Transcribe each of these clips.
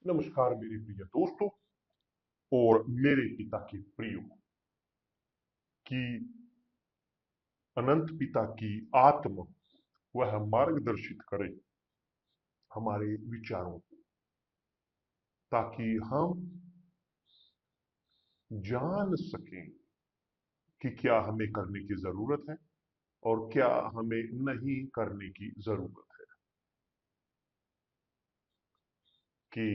नमस्कार मेरे प्रिय दोस्तों और मेरे पिता के प्रियो की अनंत पिता की आत्मा वह मार्गदर्शित करे हमारे विचारों को, ताकि हम जान सकें कि क्या हमें करने की जरूरत है और क्या हमें नहीं करने की जरूरत है। कि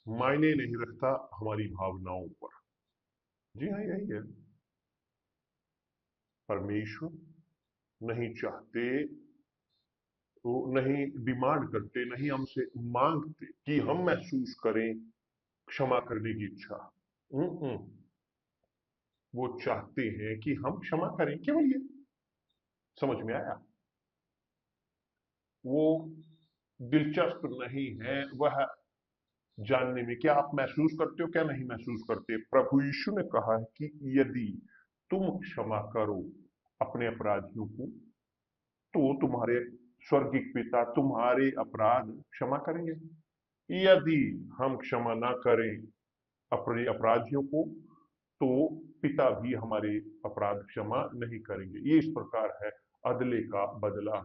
मायने नहीं रखता हमारी भावनाओं पर। जी हाँ, यही है। परमेश्वर नहीं चाहते, तो नहीं डिमांड करते, नहीं हमसे मांगते कि हम महसूस करें क्षमा करने की इच्छा। हम्म। वो चाहते हैं कि हम क्षमा करें, केवल ये। समझ में आया? वो दिलचस्प नहीं है वह जानने में क्या आप महसूस करते हो क्या नहीं महसूस करते। प्रभु यीशु ने कहा है कि यदि तुम क्षमा करो अपने अपराधियों को, तो तुम्हारे स्वर्गीय पिता तुम्हारे अपराध क्षमा करेंगे। यदि हम क्षमा ना करें अपने अपराधियों को, तो पिता भी हमारे अपराध क्षमा नहीं करेंगे। ये इस प्रकार है अदले का बदला।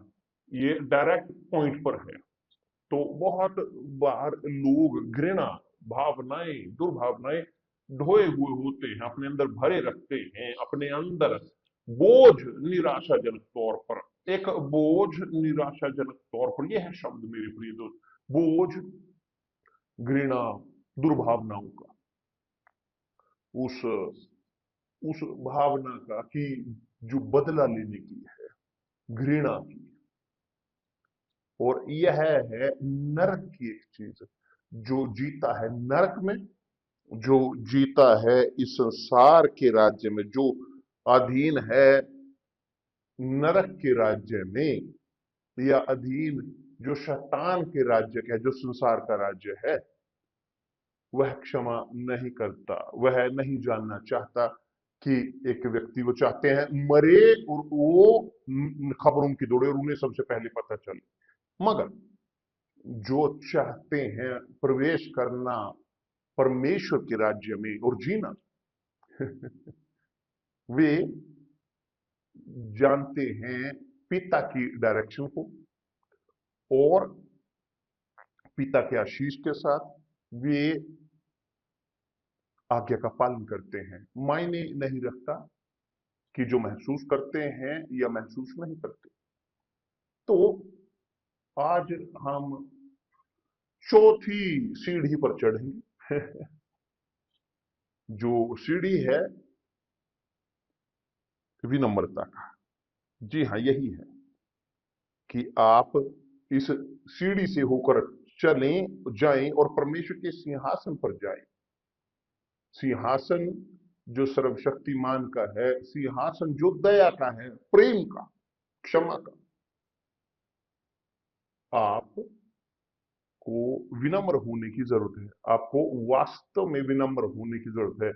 ये डायरेक्ट पॉइंट पर है। तो बहुत बार लोग घृणा भावनाएं, दुर्भावनाएं ढोए हुए होते हैं, अपने अंदर भरे रखते हैं, अपने अंदर बोझ, निराशाजनक तौर पर। एक बोझ निराशाजनक तौर पर, यह है शब्द मेरे प्रिय दोस्त। बोझ, घृणा, दुर्भावनाओं का, उस उस भावना का कि जो बदला लेने की है, घृणा की। और यह है नरक की एक चीज। जो जीता है नरक में, जो जीता है इस संसार के राज्य में, जो अधीन है नरक के राज्य में, या अधीन जो शैतान के राज्य का है, जो संसार का राज्य है, वह क्षमा नहीं करता। वह नहीं जानना चाहता कि एक व्यक्ति, वो चाहते हैं मरे और वो खबरों की दौड़े और उन्हें सबसे पहले पता चले। मगर जो चाहते हैं प्रवेश करना परमेश्वर के राज्य में और जीना, वे जानते हैं पिता की डायरेक्शन को, और पिता के आशीष के साथ वे आज्ञा का पालन करते हैं। मायने नहीं रखता कि जो महसूस करते हैं या महसूस नहीं करते। तो आज हम चौथी सीढ़ी पर चढ़ेंगे। जो सीढ़ी है विनम्रता का। जी हाँ, यही है कि आप इस सीढ़ी से होकर चलें, जाएं और परमेश्वर के सिंहासन पर जाएं। सिंहासन जो सर्वशक्तिमान का है, सिंहासन जो दया का है, प्रेम का, क्षमा का। आपको विनम्र होने की जरूरत है। आपको वास्तव में विनम्र होने की जरूरत है,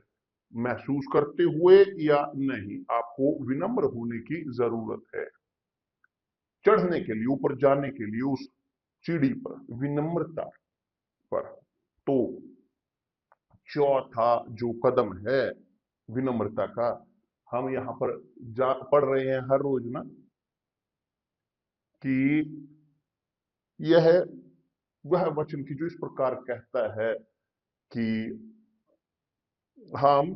महसूस करते हुए या नहीं। आपको विनम्र होने की जरूरत है चढ़ने के लिए, ऊपर जाने के लिए, उस सीढ़ी पर, विनम्रता पर। तो चौथा जो कदम है विनम्रता का, हम यहां पर पढ़ रहे हैं हर रोज ना, कि यह वह वचन की जो इस प्रकार कहता है कि हम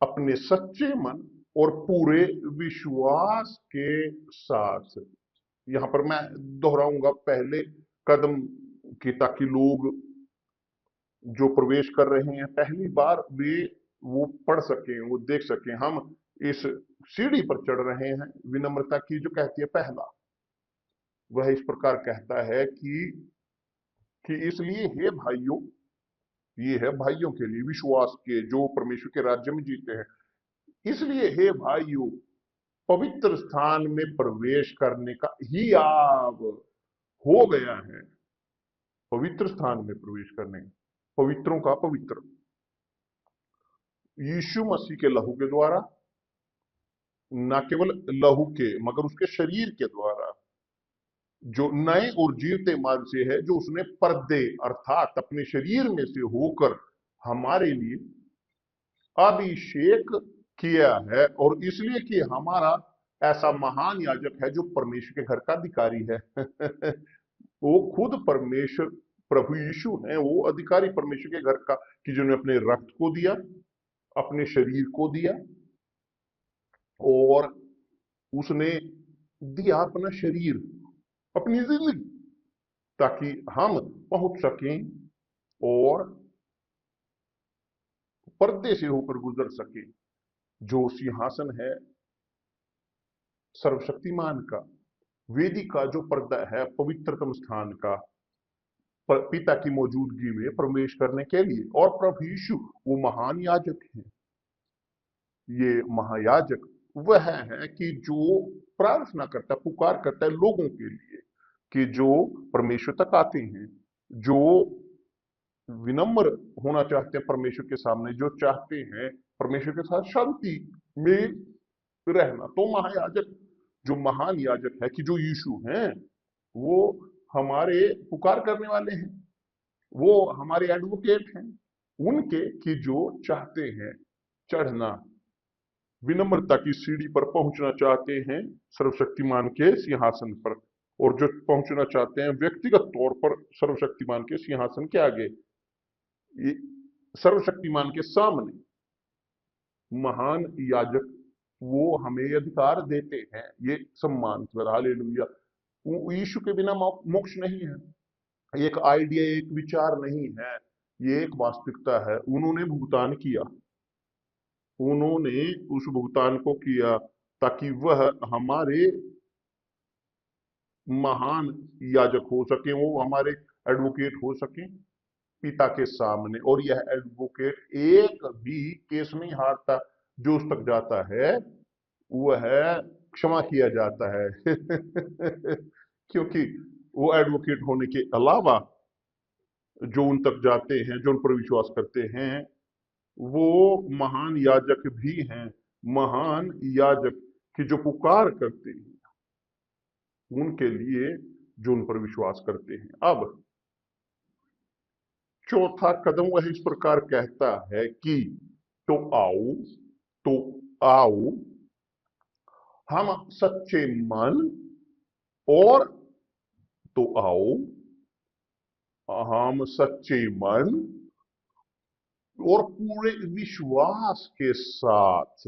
अपने सच्चे मन और पूरे विश्वास के साथ, यहां पर मैं दोहराऊंगा पहले कदम की, ताकि लोग जो प्रवेश कर रहे हैं पहली बार वे वो पढ़ सकें, वो देख सकें। हम इस सीढ़ी पर चढ़ रहे हैं विनम्रता की, जो कहती है पहला, वह इस प्रकार कहता है कि इसलिए हे भाइयों, ये है भाइयों के लिए, विश्वास के जो परमेश्वर के राज्य में जीते हैं। इसलिए हे भाइयों, पवित्र स्थान में प्रवेश करने का ही आव हो गया है। पवित्र स्थान में प्रवेश करने, पवित्रों का पवित्र, यीशु मसीह के लहू के द्वारा, ना केवल लहू के मगर उसके शरीर के द्वारा। जो नए और जीवते मार्ग से है, जो उसने पर्दे अर्थात अपने शरीर में से होकर हमारे लिए अभिषेक किया है, और इसलिए कि हमारा ऐसा महान याजक है जो परमेश्वर के घर का अधिकारी है। वो खुद परमेश्वर प्रभु यीशु है, वो अधिकारी परमेश्वर के घर का, कि जिन्होंने अपने रक्त को दिया, अपने शरीर को दिया, और उसने दिया अपना शरीर, अपनी जिंदगी, ताकि हम पहुंच सकें और पर्दे से होकर गुजर सके। जो सिंहासन है सर्वशक्तिमान का, वेदी का जो पर्दा है पवित्रतम स्थान का, पिता की मौजूदगी में प्रवेश करने के लिए, और प्रभु यीशु वो महान याजक है। ये महायाजक वह है कि जो प्रार्थना करता है, पुकार करता है लोगों के लिए, कि जो परमेश्वर तक आते हैं, जो विनम्र होना चाहते हैं परमेश्वर के सामने, जो चाहते हैं परमेश्वर के साथ शांति में रहना। तो महायाजक, जो महान याजक है, कि जो यीशु हैं, वो हमारे पुकार करने वाले हैं, वो हमारे एडवोकेट हैं, उनके कि जो चाहते हैं चढ़ना, विनम्रता की सीढ़ी पर पहुंचना चाहते हैं सर्वशक्तिमान के सिंहासन पर, और जो पहुंचना चाहते हैं व्यक्तिगत तौर पर सर्वशक्तिमान के सिंहासन के आगे, सर्वशक्तिमान के सामने, महान याजक वो हमें अधिकार देते हैं, ये सम्मान। हालेलुया। यीशु के बिना मोक्ष नहीं है, एक आइडिया, एक विचार नहीं है, ये एक वास्तविकता है। उन्होंने भुगतान किया, उन्होंने उस भुगतान को किया ताकि वह हमारे महान याजक हो सके, वो हमारे एडवोकेट हो सके पिता के सामने। और यह एडवोकेट एक भी केस नहीं हारता, जो उस तक जाता है वह क्षमा किया जाता है। क्योंकि वो एडवोकेट होने के अलावा जो उन तक जाते हैं, जो उन पर विश्वास करते हैं, वो महान याजक भी हैं। महान याजक की जो पुकार करते हैं उनके लिए, जो उन पर विश्वास करते हैं। अब चौथा कदम वह इस प्रकार कहता है कि तो आओ, तो आओ हम सच्चे मन, और तो आओ हम सच्चे मन और पूरे विश्वास के साथ,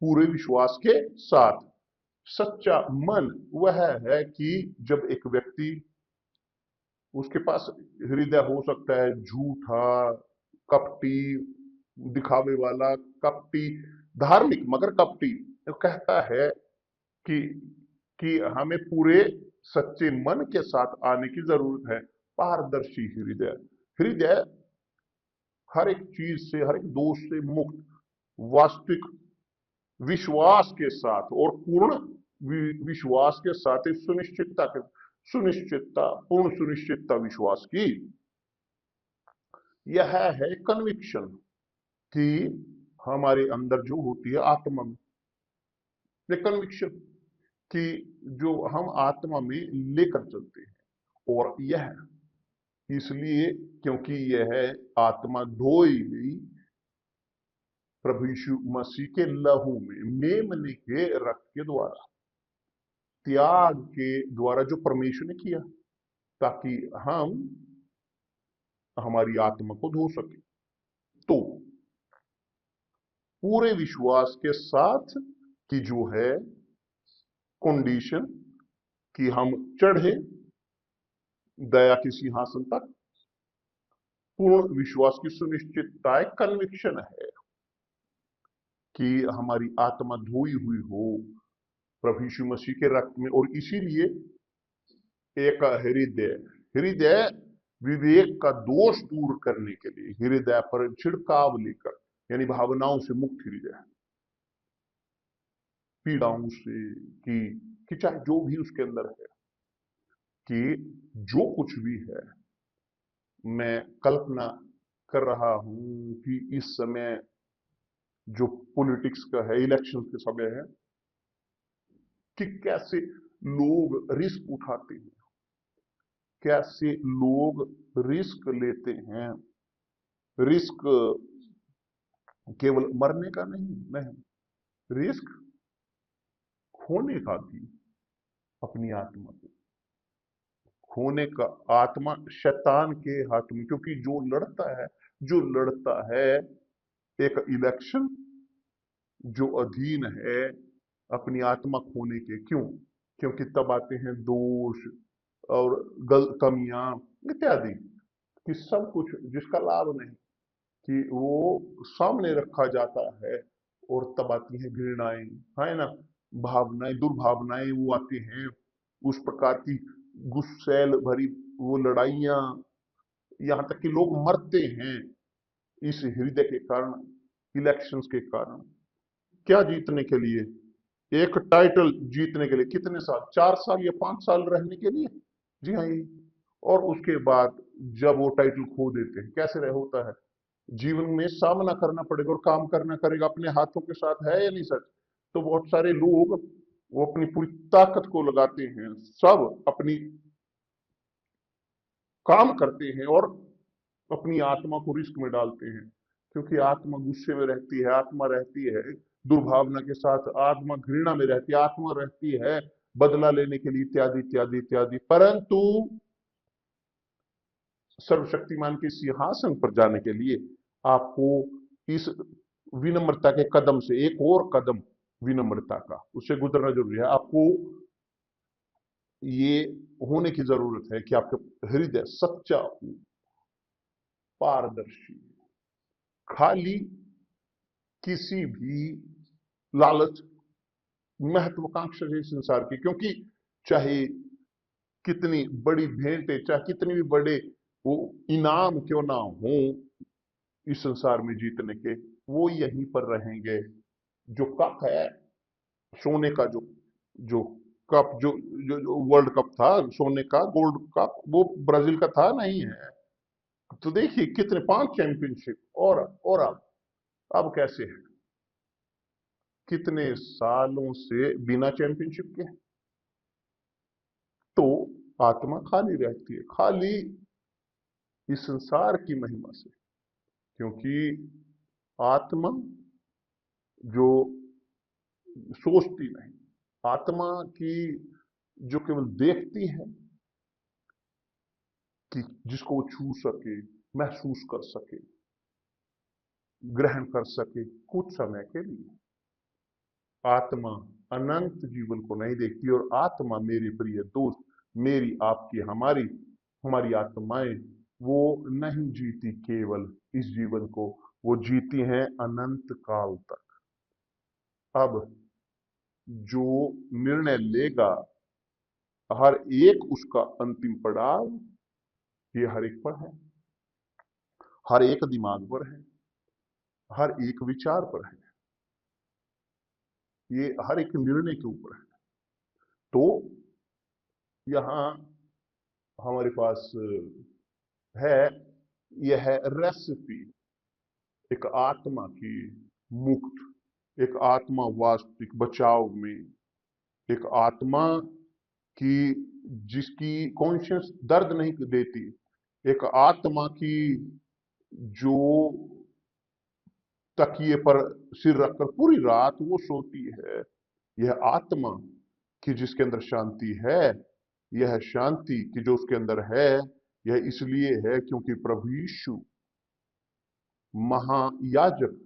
पूरे विश्वास के साथ। सच्चा मन वह है कि जब एक व्यक्ति, उसके पास हृदय हो सकता है झूठा, कपटी, दिखावे वाला, कपटी, धार्मिक मगर कपटी, तो कहता है कि हमें पूरे सच्चे मन के साथ आने की जरूरत है। पारदर्शी हृदय, हृदय हर एक चीज से, हर एक दोष से मुक्त, वास्तविक विश्वास के साथ और पूर्ण विश्वास के साथ, सुनिश्चितता, पूर्ण सुनिश्चितता विश्वास की। यह है कन्विक्शन, कि हमारे अंदर जो होती है आत्मा में, ये कन्विक्शन कि जो हम आत्मा में लेकर चलते हैं। और यह इसलिए क्योंकि यह आत्मा धोई गई प्रभु यीशु मसीह के लहू में, मेमने के रक्त के द्वारा, त्याग के द्वारा, जो परमेश्वर ने किया, ताकि हम हमारी आत्मा को धो सके। तो पूरे विश्वास के साथ कि जो है कंडीशन, कि हम चढ़े दया के सिंहासन तक, पूर्ण विश्वास की सुनिश्चितता, कन्विक्शन है कि हमारी आत्मा धोई हुई हो प्रभु यीशु मसीह के रक्त में। और इसीलिए एक हृदय, हृदय विवेक का दोष दूर करने के लिए हृदय पर छिड़काव लेकर, यानी भावनाओं से मुक्त हृदय, पीड़ाओं से, कि चाहे जो भी उसके अंदर है, कि जो कुछ भी है, मैं कल्पना कर रहा हूं कि इस समय जो पॉलिटिक्स का है, इलेक्शन के समय है, कि कैसे लोग रिस्क उठाते हैं, कैसे लोग रिस्क लेते हैं। रिस्क केवल मरने का नहीं, नहीं, रिस्क खोने का भी, अपनी आत्मा को खोने का। आत्मा शैतान के हाथ में, क्योंकि जो लड़ता है एक इलेक्शन, जो अधीन है अपनी आत्मा खोने के। क्यों? क्योंकि तब आते हैं दोष और कमियां इत्यादि, कि सब कुछ जिसका लाभ नहीं, कि वो सामने रखा जाता है। और तब आती है घृणाएं, है ना, भावनाएं, दुर्भावनाएं वो आती हैं, उस प्रकार की गुस्सैल भरी वो लड़ाइयां, यहां तक कि लोग मरते हैं इस हृदय के कारण, इलेक्शंस के कारण। क्या जीतने के लिए? एक टाइटल जीतने के लिए। कितने साल? 4 साल या 5 साल रहने के लिए। जी हाँ, यही। और उसके बाद जब वो टाइटल खो देते हैं, कैसे रह होता है? जीवन में सामना करना पड़ेगा और काम करना करेगा, अपने हाथों के साथ, है या नहीं सच? तो बहुत सारे लोग वो अपनी पूरी ताकत को लगाते हैं, सब अपनी काम करते हैं और अपनी आत्मा को रिस्क में डालते हैं, क्योंकि आत्मा गुस्से में रहती है, आत्मा रहती है दुर्भावना के साथ, आत्मा घृणा में रहती है, आत्मा रहती है बदला लेने के लिए, इत्यादि इत्यादि इत्यादि। परंतु सर्वशक्तिमान के सिंहासन पर जाने के लिए आपको इस विनम्रता के कदम से, एक और कदम विनम्रता का, उससे गुजरना जरूरी है। आपको ये होने की जरूरत है कि आपका हृदय सच्चा हो, पारदर्शी, खाली किसी भी लालच, महत्वाकांक्षा है संसार की। क्योंकि चाहे कितनी बड़ी भेंटें, चाहे कितने भी बड़े वो इनाम क्यों ना हो इस संसार में जीतने के, वो यहीं पर रहेंगे। जो कप है सोने का, जो जो कप, जो वर्ल्ड कप था सोने का, गोल्ड कप, वो ब्राजील का था नहीं है। तो देखिए कितने 5 चैंपियनशिप, और अब कैसे है? कितने सालों से बिना चैंपियनशिप के। तो आत्मा खाली रहती है, खाली इस संसार की महिमा से। क्योंकि आत्मा जो सोचती नहीं, आत्मा की जो केवल देखती है, कि जिसको वो छू सके, महसूस कर सके, ग्रहण कर सके कुछ समय के लिए। आत्मा अनंत जीवन को नहीं देखती। और आत्मा, मेरे प्रिय दोस्त, मेरी आपकी हमारी हमारी आत्माएं, वो नहीं जीती केवल इस जीवन को, वो जीती हैं अनंत काल तक। अब जो निर्णय लेगा, हर एक उसका अंतिम पड़ाव, ये हर एक पर है, हर एक दिमाग पर है, हर एक विचार पर है, ये हर एक निर्णय के ऊपर है। तो यहां हमारे पास है, यह है रेसिपी एक आत्मा की मुक्त, एक आत्मा वास्तविक बचाव में, एक आत्मा की जिसकी कॉन्शियस दर्द नहीं देती, एक आत्मा की जो तकिए पर सिर रखकर पूरी रात वो सोती है। यह आत्मा की जिसके अंदर शांति है, यह शांति की जो उसके अंदर है, यह इसलिए है क्योंकि प्रभु यीशु महायाजक,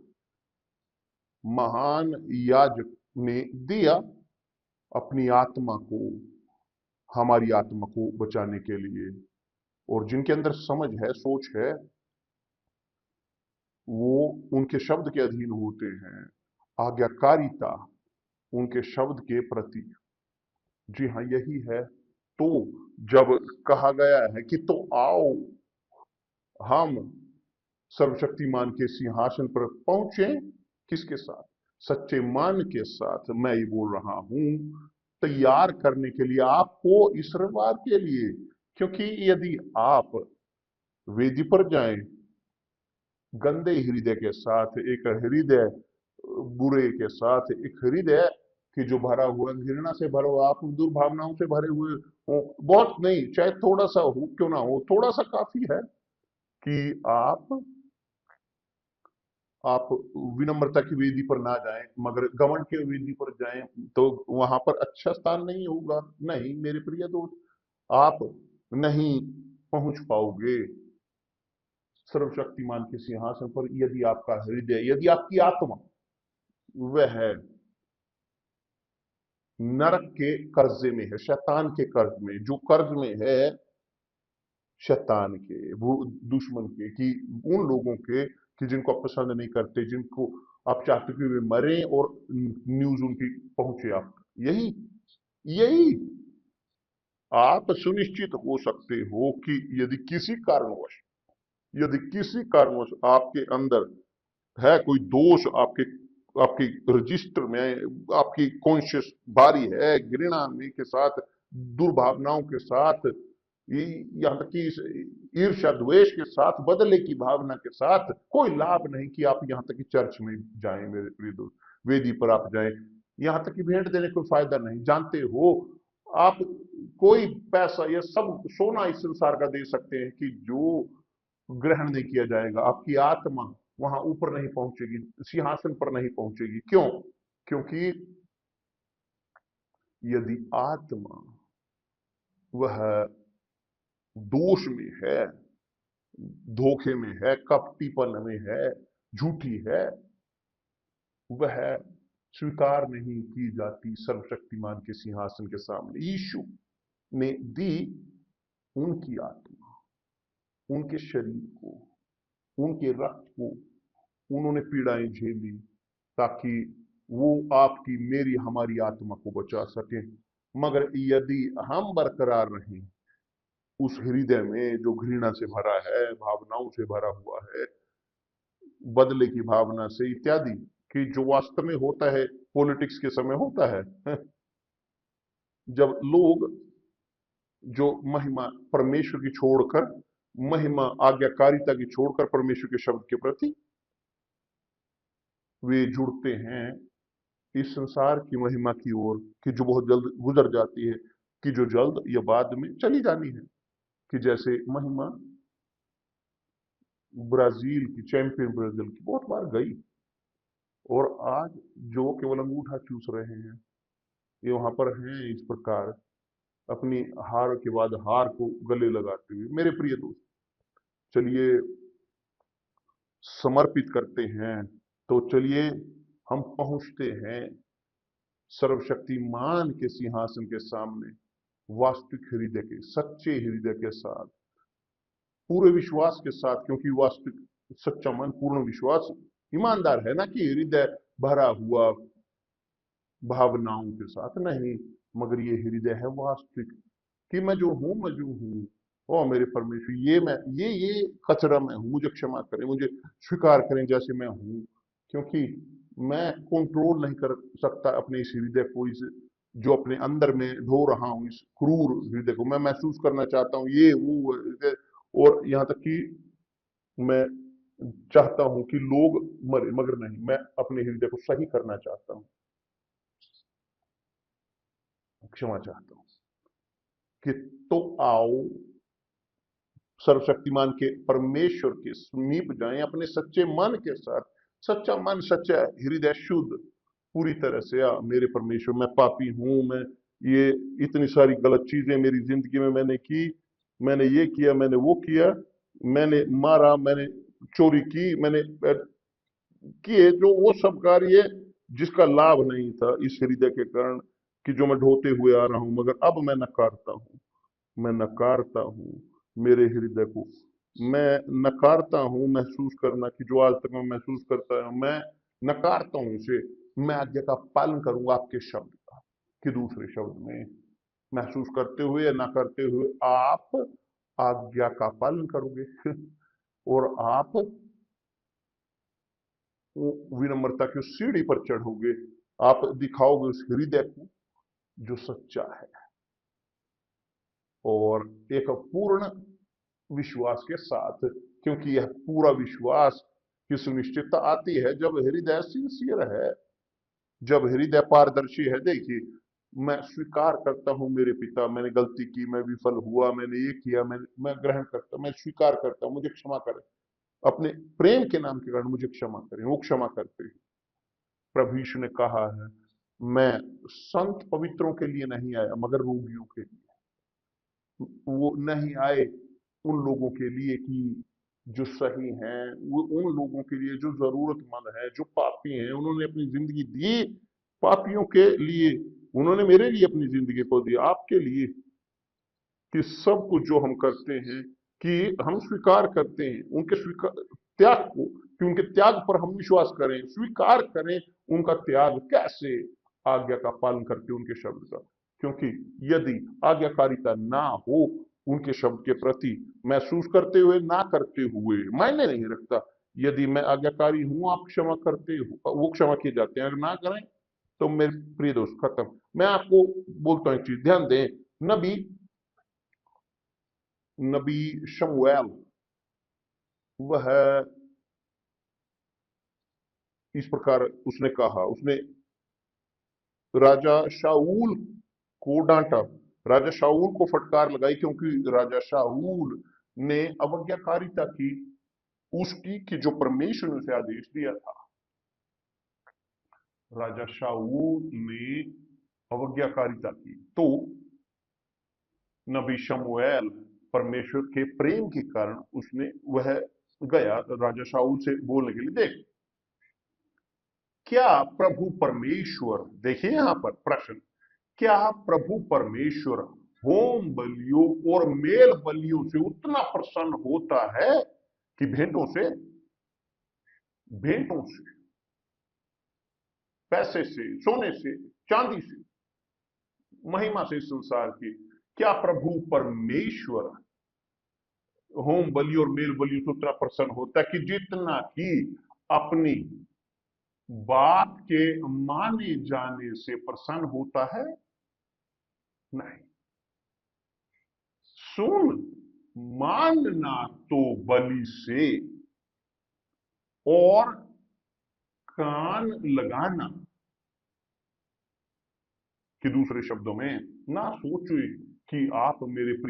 महान याजक ने दिया अपनी आत्मा को, हमारी आत्मा को बचाने के लिए। और जिनके अंदर समझ है, सोच है, वो उनके शब्द के अधीन होते हैं, आज्ञाकारिता उनके शब्द के प्रति। जी हाँ, यही है। तो जब कहा गया है कि तो आओ हम सर्वशक्तिमान के सिंहासन पर पहुंचे, किसके साथ? सच्चे मन के साथ। मैं ये बोल रहा हूं, तैयार करने के लिए आपको इस रविवार के लिए। क्योंकि यदि आप वेदी पर जाएं गंदे हृदय के साथ, एक हृदय बुरे के साथ, एक हृदय कि जो भरा हुआ है घृणा से भरा हुआ, आप दुर्भावनाओं से भरे हुए हो, बहुत नहीं, चाहे थोड़ा सा हो क्यों ना हो, थोड़ा सा काफी है कि आप विनम्रता की वेदी पर ना जाएं, मगर घमंड के वेदी पर जाएं तो वहां पर अच्छा स्थान नहीं होगा। नहीं मेरे प्रिय दोस्त, आप नहीं पहुंच पाओगे सर्वशक्तिमान के सिंहासन पर यदि आपका हृदय, यदि आपकी आत्मा वह नरक के कर्जे में है, शैतान के कर्ज में, जो कर्ज में है शैतान के, वो दुश्मन के, कि उन लोगों के कि जिनको आप पसंद नहीं करते, जिनको आप चाहते कि वे मरे और न्यूज उनकी पहुंचे आप, यही यही आप सुनिश्चित हो सकते हो कि यदि किसी कारणवश आपके अंदर है कोई दोष, आपके आपकी रजिस्टर में, आपकी कॉन्शियस बारी है घृणा में के साथ, दुर्भावनाओं के साथ, यहाँ तक कि ईर्ष्या द्वेष के साथ, बदले की भावना के साथ, कोई लाभ नहीं कि आप यहाँ तक कि चर्च में जाएं मेरे प्रिय दोस्त, वेदी पर आप जाएं, यहाँ तक कि भेंट देने कोई फायदा नहीं। जानते हो आप कोई पैसा या सब सोना इस संसार का दे सकते हैं कि जो ग्रहण नहीं किया जाएगा, आपकी आत्मा वहां ऊपर नहीं पहुंचेगी, सिंहासन पर नहीं पहुंचेगी। क्यों? क्योंकि यदि आत्मा वह दोष में है, धोखे में है, कपटीपन में है, झूठी है, वह स्वीकार नहीं की जाती सर्वशक्तिमान के सिंहासन के सामने। यीशु ने दी उनकी आत्मा, उनके शरीर को, उनके रक्त को, उन्होंने पीड़ाएं झेली ताकि वो आपकी मेरी हमारी आत्मा को बचा सके। मगर यदि हम बरकरार रहें उस हृदय में जो घृणा से भरा है, भावनाओं से भरा हुआ है, बदले की भावना से इत्यादि, कि जो वास्तव में होता है पॉलिटिक्स के समय होता है जब लोग जो महिमा परमेश्वर की छोड़कर, महिमा आज्ञाकारिता की छोड़कर परमेश्वर के शब्द के प्रति वे जुड़ते हैं इस संसार की महिमा की ओर, कि जो बहुत जल्द गुजर जाती है, कि जो जल्द या बाद में चली जानी है। कि जैसे महिमा ब्राजील की, चैंपियन ब्राजील की बहुत बार गई, और आज जो केवल अंगूठा चूस रहे हैं, ये वहां पर हैं इस प्रकार अपनी हार के बाद हार को गले लगाते हुए। मेरे प्रिय दोस्त, चलिए समर्पित करते हैं, तो चलिए हम पहुंचते हैं सर्वशक्तिमान के सिंहासन के सामने, वास्तविक हृदय के, सच्चे हृदय के साथ, पूरे विश्वास के साथ, क्योंकि वास्तविक सच्चा मन पूर्ण विश्वास ईमानदार है ना, कि हृदय भरा हुआ भावनाओं के साथ नहीं, मगर ये हृदय है वास्तविक, कि मैं जो हूं, मैं जो हूं, ओ मेरे परमेश्वर, ये मैं, ये कचरा मैं हूं, मुझे क्षमा करें, मुझे स्वीकार करें जैसे मैं हूं। क्योंकि मैं कंट्रोल नहीं कर सकता अपने इस हृदय को, इस जो अपने अंदर में ढो रहा हूं, इस क्रूर हृदय को मैं महसूस करना चाहता हूं, ये वो हृदय, और यहाँ तक कि मैं चाहता हूं कि लोग मरे, मगर नहीं, मैं अपने हृदय को सही करना चाहता हूं, क्षमा चाहता हूं। कि तो आओ सर्वशक्तिमान के परमेश्वर के समीप जाएं अपने सच्चे मन के साथ, सच्चा मन, सच्चा हृदय, शुद्ध पूरी तरह से। मेरे परमेश्वर, मैं पापी हूं, मैं ये इतनी सारी गलत चीजें मेरी जिंदगी में मैंने की, मैंने ये किया, मैंने वो किया, मैंने मारा, मैंने चोरी की, मैंने किए जो वो सब कार्य जिसका लाभ नहीं था इस हृदय के कारण, कि जो मैं ढोते हुए आ रहा हूं, मगर अब मैं नकारता हूं, मैं नकारता हूं मेरे हृदय को, मैं नकारता हूं महसूस करना कि जो आज तक मैं महसूस करता हूं, मैं नकारता हूं उसे। मैं आज्ञा का पालन करूंगा आपके शब्द का। कि दूसरे शब्द में, महसूस करते हुए या ना करते हुए आप आज्ञा का पालन करोगे और आप विनम्रता की सीढ़ी पर चढ़ोगे, आप दिखाओगे उस हृदय को जो सच्चा है, और एक पूर्ण विश्वास के साथ, क्योंकि यह पूरा विश्वास की सुनिश्चितता आती है जब हृदय सिंसियर है, जब हृदय पारदर्शी है, देखिए, मैं स्वीकार करता हूं मेरे पिता, मैंने गलती की, मैं विफल हुआ, मैंने ये किया, मैं ग्रहण करता, मैं स्वीकार करता हूं, मुझे क्षमा करें, अपने प्रेम के नाम के कारण मुझे क्षमा करें, वो क्षमा करते हैं। प्रभु यीशु ने कहा है, मैं संत पवित्रों के लिए नहीं आया मगर रोगियों के लिए। वो नहीं आए उन लोगों के लिए कि जो सही हैं, वो उन लोगों के लिए जो जरूरतमंद है, जो पापी हैं। उन्होंने अपनी जिंदगी दी पापियों के लिए, उन्होंने मेरे लिए अपनी जिंदगी को दी, आपके लिए, कि सब कुछ जो हम करते हैं, कि हम स्वीकार करते हैं उनके स्वीकार त्याग को, कि उनके त्याग पर हम विश्वास करें, स्वीकार करें उनका त्याग कैसे, आज्ञा का पालन करके उनके शब्द का। क्योंकि यदि आज्ञाकारिता ना हो उनके शब्द के प्रति, महसूस करते हुए ना करते हुए मायने नहीं रखता। यदि मैं आज्ञाकारी हूं, आप क्षमा करते हो, वो क्षमा किए जाते हैं, अगर ना करें तो मेरे प्रिय दोस्त खत्म। मैं आपको बोलता हूं एक चीज, ध्यान दें। नबी नबी शमूएल, वह इस प्रकार उसने कहा, उसने राजा शाऊल को डांटा, राजा शाऊल को फटकार लगाई, क्योंकि राजा शाऊल ने अवज्ञाकारिता की उसकी, कि जो परमेश्वर ने उसे आदेश दिया था। राजा शाऊल ने अवज्ञाकारिता की, तो नबी शमूएल परमेश्वर के प्रेम के कारण उसने वह गया राजा शाऊल से बोलने के लिए। देख, क्या प्रभु परमेश्वर, देखिए यहां पर प्रश्न, क्या प्रभु परमेश्वर होम बलियों और मेल बलियों से उतना प्रसन्न होता है कि भेंटों से, भेंटों से, पैसे से, सोने से, चांदी से, महिमा से, संसार की? क्या प्रभु परमेश्वर होम बलि और मेल बलि से उतना प्रसन्न होता है कि जितना कि अपनी बात के माने जाने से प्रसन्न होता है? नहीं। सुन, मानना तो बलि से, और कान लगाना, कि दूसरे शब्दों में, ना सोचो कि आप मेरे